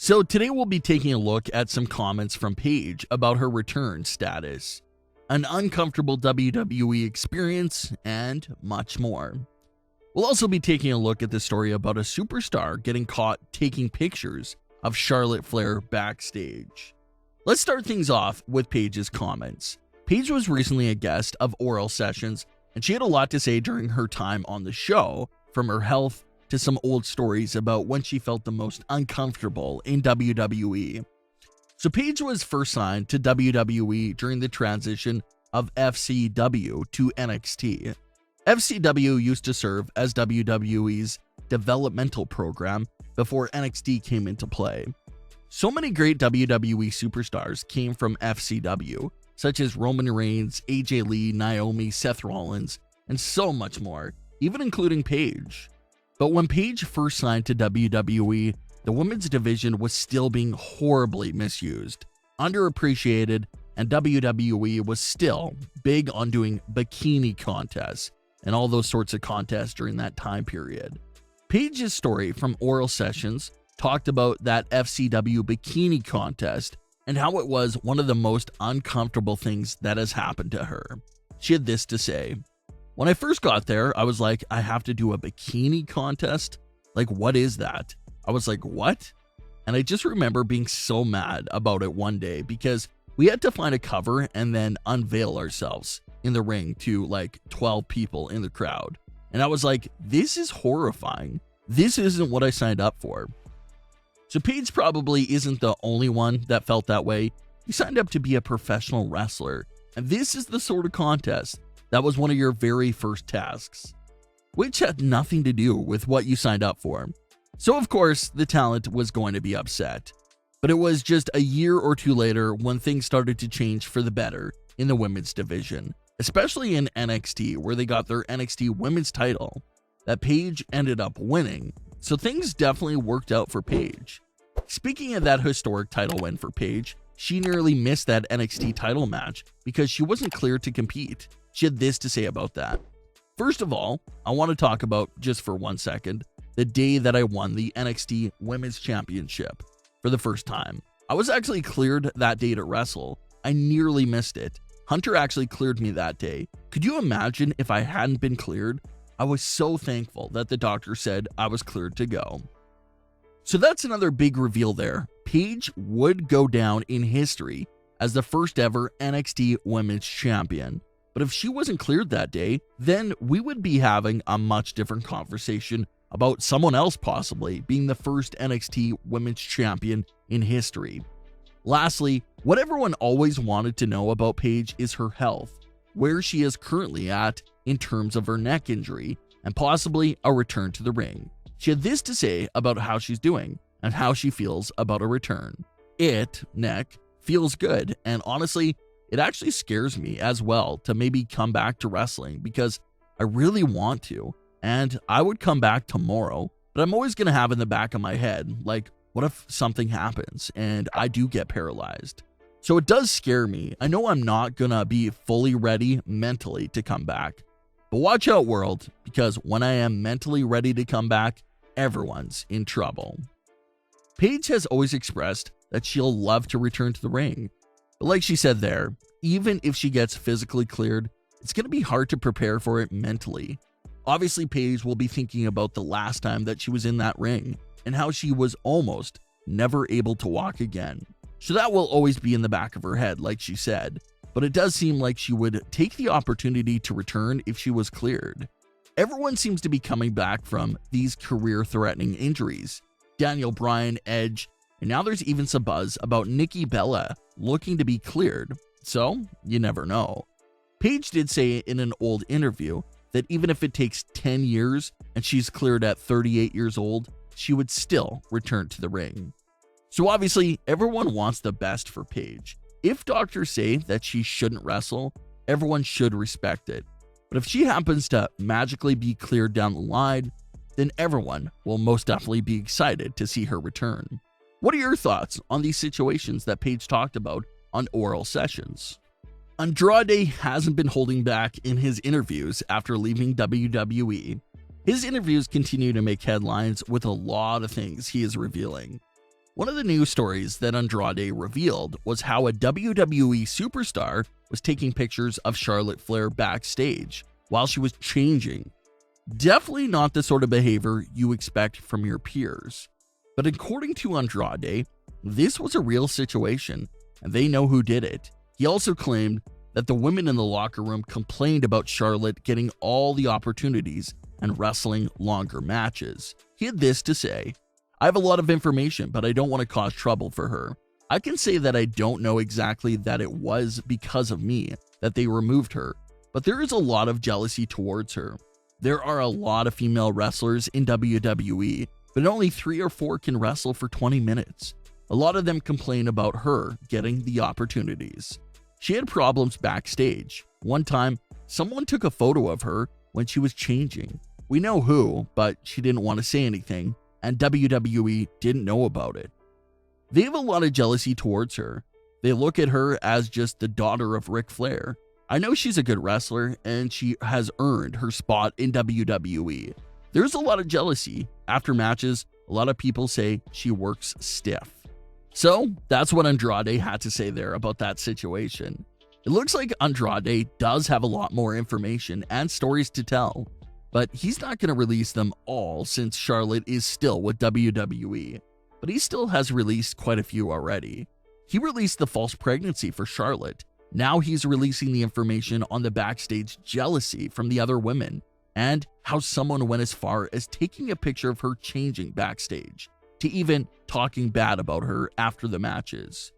So today we'll be taking a look at some comments from Paige about her return status, an uncomfortable WWE experience, and much more. We'll also be taking a look at the story about a superstar getting caught taking pictures of Charlotte Flair backstage. Let's start things off with Paige's comments. Paige was recently a guest of Oral Sessions, and she had a lot to say during her time on the show, from her health to some old stories about when she felt the most uncomfortable in WWE. So Paige was first signed to WWE during the transition of FCW to NXT. FCW used to serve as WWE's developmental program before NXT came into play. So many great WWE superstars came from FCW, such as Roman Reigns, AJ Lee, Naomi, Seth Rollins, and so much more, even including Paige. But when Paige first signed to WWE, the women's division was still being horribly misused, underappreciated, and WWE was still big on doing bikini contests and all those sorts of contests during that time period. Paige's story from Oral Sessions talked about that FCW bikini contest and how it was one of the most uncomfortable things that has happened to her. She had this to say: "When I first got there, I was like, I have to do a bikini contest? Like, what is that?" I was like, what? And I just remember being so mad about it one day because we had to find a cover and then unveil ourselves in the ring to like 12 people in the crowd. And I was like, this is horrifying. This isn't what I signed up for. So Paige probably isn't the only one that felt that way. You signed up to be a professional wrestler, and this is the sort of contest that was one of your very first tasks, which had nothing to do with what you signed up for. So of course, the talent was going to be upset. But it was just a year or two later when things started to change for the better in the women's division, especially in NXT, where they got their NXT women's title that Paige ended up winning. So things definitely worked out for Paige. Speaking of that historic title win for Paige, she nearly missed that NXT title match because she wasn't cleared to compete. She had this to say about that. "First of all, I want to talk about, just for 1 second, the day that I won the NXT Women's Championship for the first time. I was actually cleared that day to wrestle. I nearly missed it. Hunter actually cleared me that day. Could you imagine if I hadn't been cleared? I was so thankful that the doctor said I was cleared to go." So that's another big reveal there. Paige would go down in history as the first ever NXT Women's Champion. But if she wasn't cleared that day, then we would be having a much different conversation about someone else possibly being the first NXT Women's Champion in history. Lastly, what everyone always wanted to know about Paige is her health, where she is currently at in terms of her neck injury, and possibly a return to the ring. She had this to say about how she's doing and how she feels about a return. Neck, feels good, and honestly, it actually scares me as well to maybe come back to wrestling because I really want to, and I would come back tomorrow, but I'm always going to have in the back of my head, like, what if something happens and I do get paralyzed? So it does scare me. I know I'm not going to be fully ready mentally to come back, but watch out, world, because when I am mentally ready to come back, everyone's in trouble. Paige has always expressed that she'll love to return to the ring. But like she said there, even if she gets physically cleared, it's going to be hard to prepare for it mentally. Obviously, Paige will be thinking about the last time that she was in that ring and how she was almost never able to walk again. So that will always be in the back of her head, like she said. But it does seem like she would take the opportunity to return if she was cleared. Everyone seems to be coming back from these career-threatening injuries. Daniel Bryan, Edge, and now there's even some buzz about Nikki Bella looking to be cleared, so you never know. Paige did say in an old interview that even if it takes 10 years and she's cleared at 38 years old, she would still return to the ring. So obviously, everyone wants the best for Paige. If doctors say that she shouldn't wrestle, everyone should respect it. But if she happens to magically be cleared down the line, then everyone will most definitely be excited to see her return. What are your thoughts on these situations that Paige talked about on Oral Sessions? Andrade hasn't been holding back in his interviews after leaving WWE. His interviews continue to make headlines with a lot of things he is revealing. One of the news stories that Andrade revealed was how a WWE superstar was taking pictures of Charlotte Flair backstage while she was changing. Definitely not the sort of behavior you expect from your peers. But according to Andrade, this was a real situation, and they know who did it. He also claimed that the women in the locker room complained about Charlotte getting all the opportunities and wrestling longer matches. He had this to say: "I have a lot of information, but I don't want to cause trouble for her. I can say that I don't know exactly that it was because of me that they removed her, but there is a lot of jealousy towards her. There are a lot of female wrestlers in WWE, but only 3 or 4 can wrestle for 20 minutes. A lot of them complain about her getting the opportunities. She had problems backstage. One time, someone took a photo of her when she was changing. We know who, but she didn't want to say anything, and WWE didn't know about it. They have a lot of jealousy towards her. They look at her as just the daughter of Ric Flair. I know she's a good wrestler, and she has earned her spot in WWE. There's a lot of jealousy. After matches, a lot of people say she works stiff." So that's what Andrade had to say there about that situation. It looks like Andrade does have a lot more information and stories to tell, but he's not going to release them all since Charlotte is still with WWE. But he still has released quite a few already. He released the false pregnancy for Charlotte. Now he's releasing the information on the backstage jealousy from the other women, and how someone went as far as taking a picture of her changing backstage, to even talking bad about her after the matches.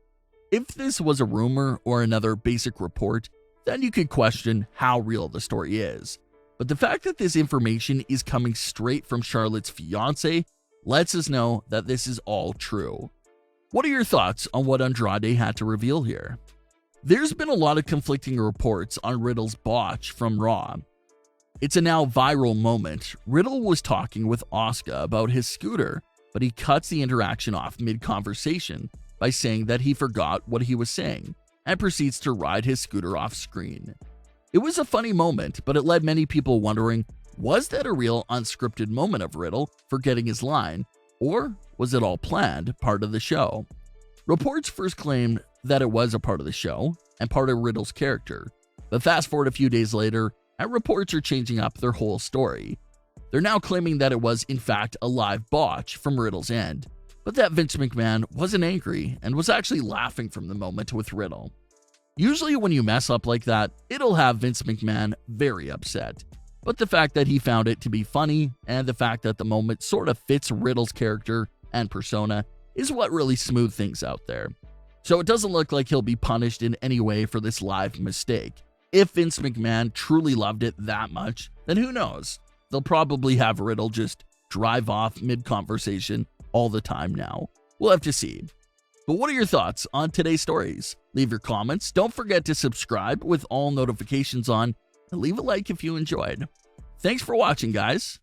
If this was a rumor or another basic report, then you could question how real the story is. But the fact that this information is coming straight from Charlotte's fiancé lets us know that this is all true. What are your thoughts on what Andrade had to reveal here? There's been a lot of conflicting reports on Riddle's botch from Raw. It's a now viral moment. Riddle was talking with Asuka about his scooter, but he cuts the interaction off mid-conversation by saying that he forgot what he was saying and proceeds to ride his scooter off screen. It was a funny moment, but it led many people wondering, was that a real unscripted moment of Riddle forgetting his line, or was it all planned, part of the show? Reports first claimed that it was a part of the show and part of Riddle's character, but fast forward a few days later, and reports are changing up their whole story. They're now claiming that it was in fact a live botch from Riddle's end, but that Vince McMahon wasn't angry and was actually laughing from the moment with Riddle. Usually when you mess up like that, it'll have Vince McMahon very upset. But the fact that he found it to be funny, and the fact that the moment sort of fits Riddle's character and persona, is what really smoothed things out there. So it doesn't look like he'll be punished in any way for this live mistake. If Vince McMahon truly loved it that much, then who knows? They'll probably have Riddle just drive off mid-conversation all the time now. We'll have to see. But what are your thoughts on today's stories? Leave your comments. Don't forget to subscribe with all notifications on, and leave a like if you enjoyed. Thanks for watching, guys.